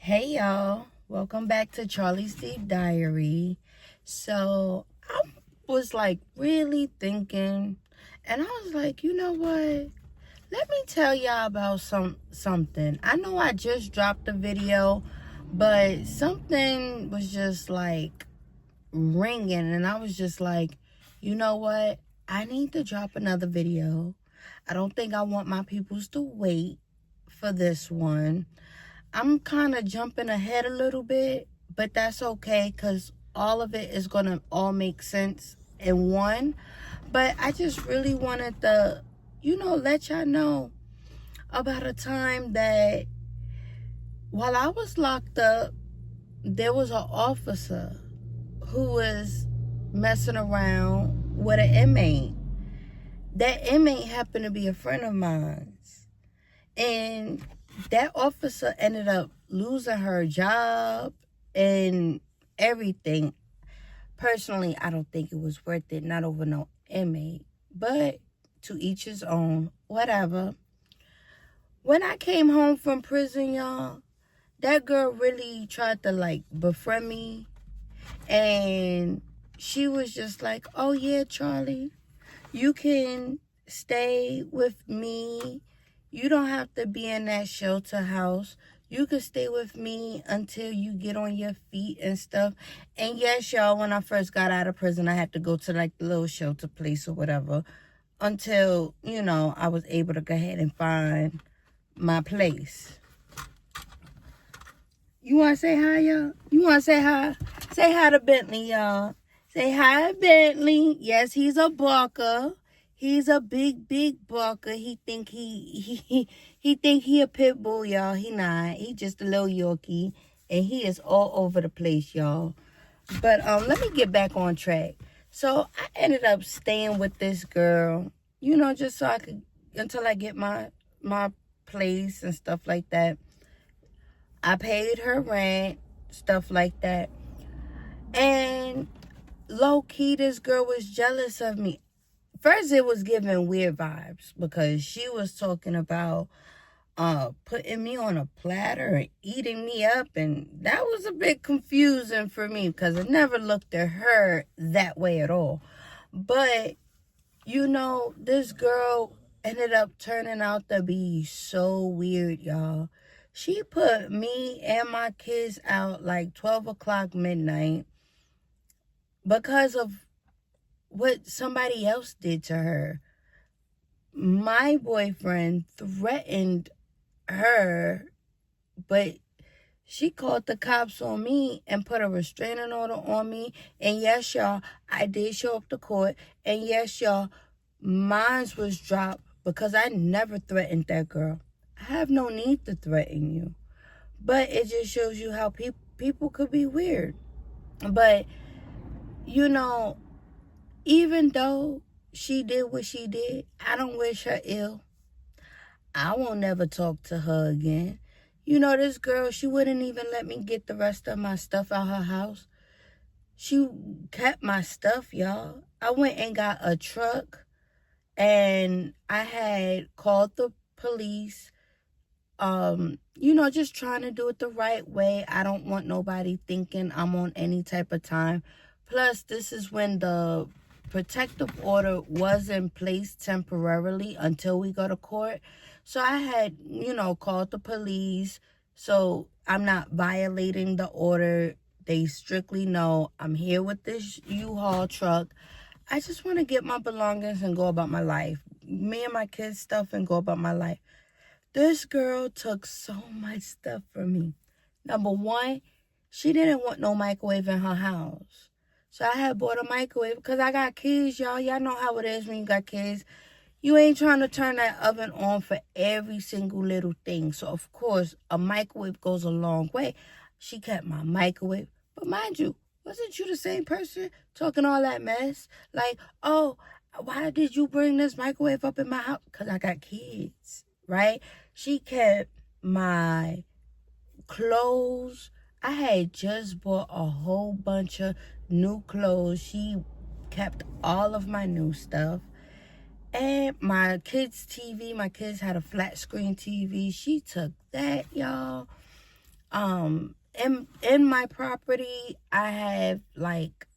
Hey y'all, welcome back to Charlie's Deep Diary. So I was like really thinking, and I was like, you know what? Let me tell y'all about something. I know I just dropped a video, but something was just like ringing, and I was just like, you know what? I need to drop another video. I don't think I want my peoples to wait for this one. I'm kind of jumping ahead a little bit, but that's okay because all of it is going to all make sense in one. But I just really wanted to, let y'all know about a time that while I was locked up, there was an officer who was messing around with an inmate. That inmate happened to be a friend of mine. And that officer ended up losing her job and everything. Personally, I don't think it was worth it, not over no inmate. But to each his own, whatever. When I came home from prison, y'all, that girl really tried to like befriend me. And she was just like, oh yeah, Charlie, you can stay with me. You don't have to be in that shelter house. You can stay with me until you get on your feet and stuff. And yes, y'all, when I first got out of prison, I had to go to like the little shelter place or whatever until, I was able to go ahead and find my place. You want to say hi, y'all? You want to say hi? Say hi to Bentley, y'all. Say hi, Bentley. Yes, he's a barker. He's a big barker. He think he a pit bull, y'all. He not. He just a little Yorkie, and he is all over the place, y'all. But let me get back on track. So I ended up staying with this girl, just so I could until I get my place and stuff like that. I paid her rent, stuff like that. And low-key, this girl was jealous of me. First, it was giving weird vibes because she was talking about putting me on a platter and eating me up. And that was a bit confusing for me because I never looked at her that way at all. But, this girl ended up turning out to be so weird, y'all. She put me and my kids out like 12 o'clock midnight because of what somebody else did to her. My boyfriend threatened her, but she called the cops on me and put a restraining order on me. And yes, y'all, I did show up to court. And yes, y'all, mine was dropped because I never threatened that girl. I have no need to threaten you. But it just shows you how people could be weird. But, even though she did what she did, I don't wish her ill. I won't never talk to her again. This girl, she wouldn't even let me get the rest of my stuff out her house. She kept my stuff, y'all. I went and got a truck, and I had called the police. Just trying to do it the right way. I don't want nobody thinking I'm on any type of time. Plus, this is when the protective order was in place temporarily until we go to court. So I had, called the police. So I'm not violating the order. They strictly know I'm here with this U-Haul truck. I just want to get my belongings and go about my life. Me and my kids' stuff and go about my life. This girl took so much stuff from me. Number one, she didn't want no microwave in her house. So I had bought a microwave because I got kids, y'all. Y'all know how it is when you got kids. You ain't trying to turn that oven on for every single little thing. So, of course, a microwave goes a long way. She kept my microwave. But mind you, wasn't you the same person talking all that mess? Like, oh, why did you bring this microwave up in my house? Because I got kids, right? She kept my clothes. I had just bought a whole bunch of new clothes. She kept all of my new stuff. And my kids' TV, my kids had a flat screen TV. She took that, y'all. In my property, I have like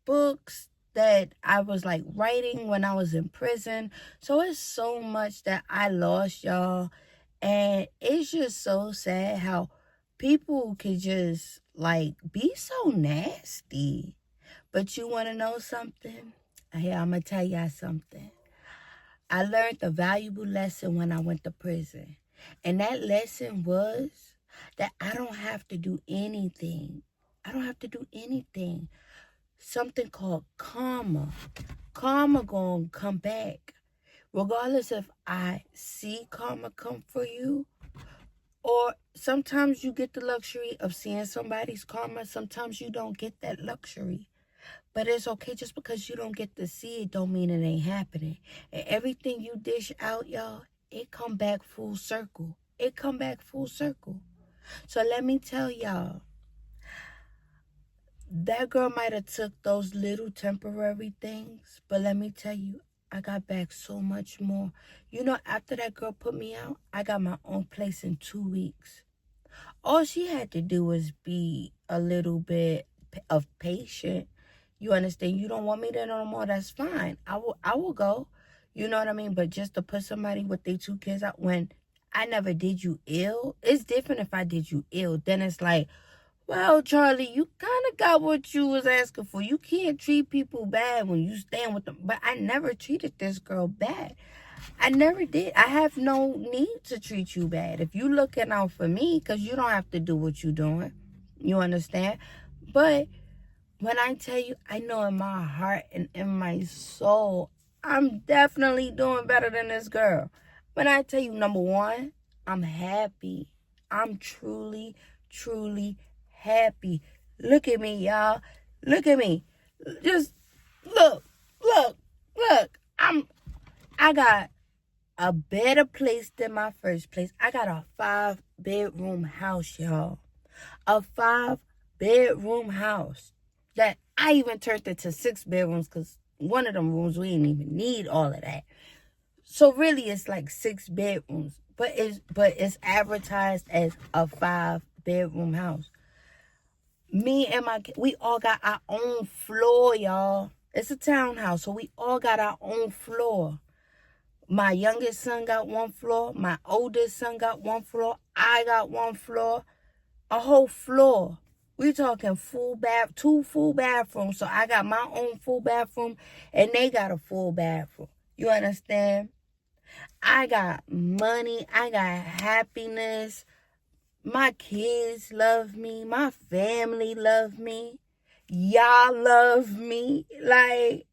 books that I was like writing when I was in prison. So it's so much that I lost, y'all. And it's just so sad how people could just like be so nasty. But you want to know something? Here, I'm going to tell y'all something. I learned a valuable lesson when I went to prison. And that lesson was that I don't have to do anything. I don't have to do anything. Something called karma. Karma gonna come back. Regardless if I see karma come for you, or sometimes you get the luxury of seeing somebody's karma. Sometimes you don't get that luxury. But it's okay, just because you don't get to see it don't mean it ain't happening. And everything you dish out, y'all, it come back full circle. It come back full circle. So let me tell y'all, that girl might have took those little temporary things, but let me tell you, I got back so much more. You know, after that girl put me out, I got my own place in 2 weeks. All she had to do was be a little bit of patient. You understand? You don't want me there no more, that's fine. I will go. You know what I mean? But just to put somebody with their 2 kids out when I never did you ill, it's different if I did you ill. Then it's like, well, Charlie, you kind of got what you was asking for. You can't treat people bad when you stand with them. But I never treated this girl bad. I never did. I have no need to treat you bad. If you looking out for me, because you don't have to do what you doing. You understand? But when I tell you, I know in my heart and in my soul, I'm definitely doing better than this girl. When I tell you, number one, I'm happy. I'm truly, truly happy. Look at me, y'all. Look at me. Just look. I got a better place than my first place. I got a 5-bedroom house, y'all. A 5-bedroom house that I even turned into 6 bedrooms because one of them rooms we didn't even need all of that. So really it's like 6 bedrooms, but it's advertised as a 5-bedroom house. Me and we all got our own floor, y'all. It's a townhouse, so we all got our own floor. My youngest son got 1 floor. My oldest son got 1 floor. I got 1 floor. A whole floor. We talking 2 full bathrooms. So I got my own full bathroom and they got a full bathroom. You understand? I got money. I got happiness. My kids love me. My family love me. Y'all love me. Like,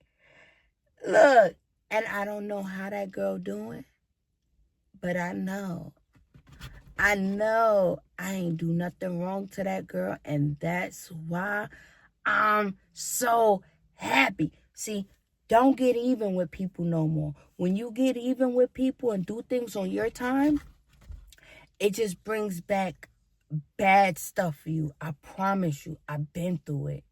look. And I don't know how that girl doing. But I know I ain't do nothing wrong to that girl. And that's why I'm so happy. See, don't get even with people no more. When you get even with people and do things on your time, it just brings back bad stuff for you. I promise you, I've been through it.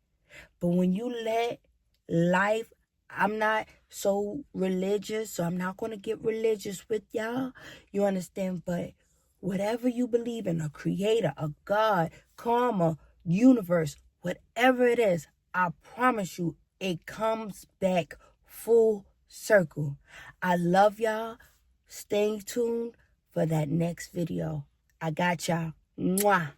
But when you let life, I'm not so religious, so I'm not going to get religious with y'all. You understand? But whatever you believe in, a creator, a God, karma, universe, whatever it is, I promise you, it comes back full circle. I love y'all. Stay tuned for that next video. I got y'all. Mwah.